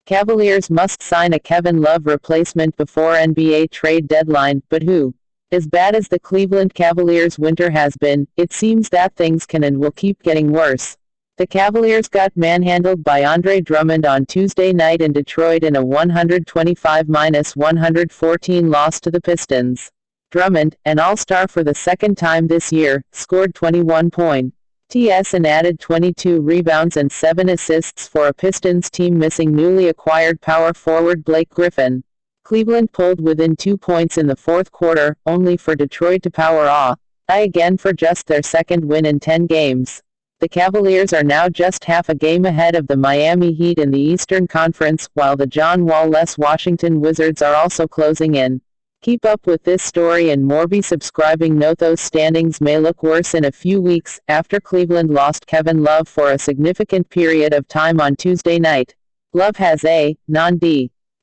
Cavaliers must sign a Kevin Love replacement before NBA trade deadline, but who? As bad as the Cleveland Cavaliers' winter has been, it seems that things can and will keep getting worse. The Cavaliers got manhandled by Andre Drummond on Tuesday night in Detroit in a 125-114 loss to the Pistons. Drummond, an all-star for the second time this year, scored 21 points and added 22 rebounds and 7 assists for a Pistons team missing newly acquired power forward Blake Griffin. Cleveland pulled within 2 points in the fourth quarter, only for Detroit to power again for just their second win in 10 games. The Cavaliers are now just half a game ahead of the Miami Heat in the Eastern Conference, while the John Wall-less Washington Wizards are also closing in. Keep up with this story and more by subscribing. Note those standings may look worse in a few weeks, after Cleveland lost Kevin Love for a significant period of time on Tuesday night. Love has a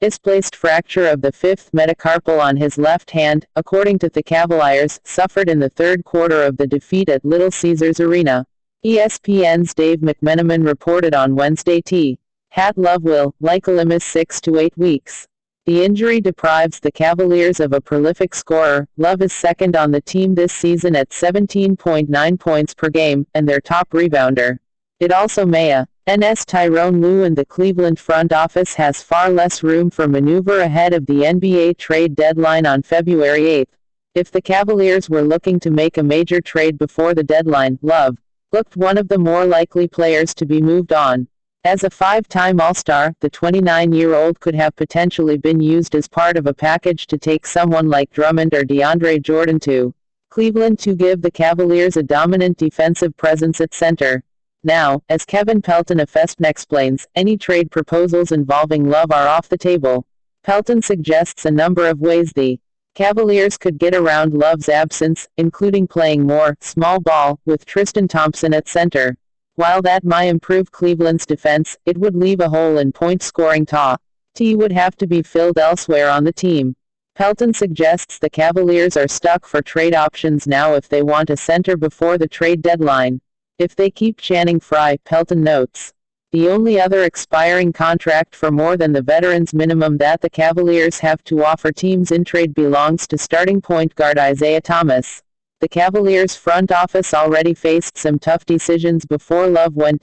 displaced fracture of the fifth metacarpal on his left hand, according to the Cavaliers, suffered in the third quarter of the defeat at Little Caesars Arena. ESPN's Dave McMenamin reported on Wednesday Love will likely miss 6 to 8 weeks. The injury deprives the Cavaliers of a prolific scorer. Love is second on the team this season at 17.9 points per game, and their top rebounder. It also may Tyrone Lue, and the Cleveland front office has far less room for maneuver ahead of the NBA trade deadline on February 8. If the Cavaliers were looking to make a major trade before the deadline, Love looked one of the more likely players to be moved on. As a five-time All-Star, the 29-year-old could have potentially been used as part of a package to take someone like Drummond or DeAndre Jordan to Cleveland to give the Cavaliers a dominant defensive presence at center. Now, as Kevin Pelton of ESPN explains, any trade proposals involving Love are off the table. Pelton suggests a number of ways the Cavaliers could get around Love's absence, including playing more small ball with Tristan Thompson at center. While that might improve Cleveland's defense, it would leave a hole in point-scoring. Would have to be filled elsewhere on the team. Pelton suggests the Cavaliers are stuck for trade options now if they want a center before the trade deadline. If they keep Channing Frye, Pelton notes, the only other expiring contract for more than the veteran's minimum that the Cavaliers have to offer teams in trade belongs to starting point guard Isaiah Thomas. The Cavaliers front office already faced some tough decisions before Love went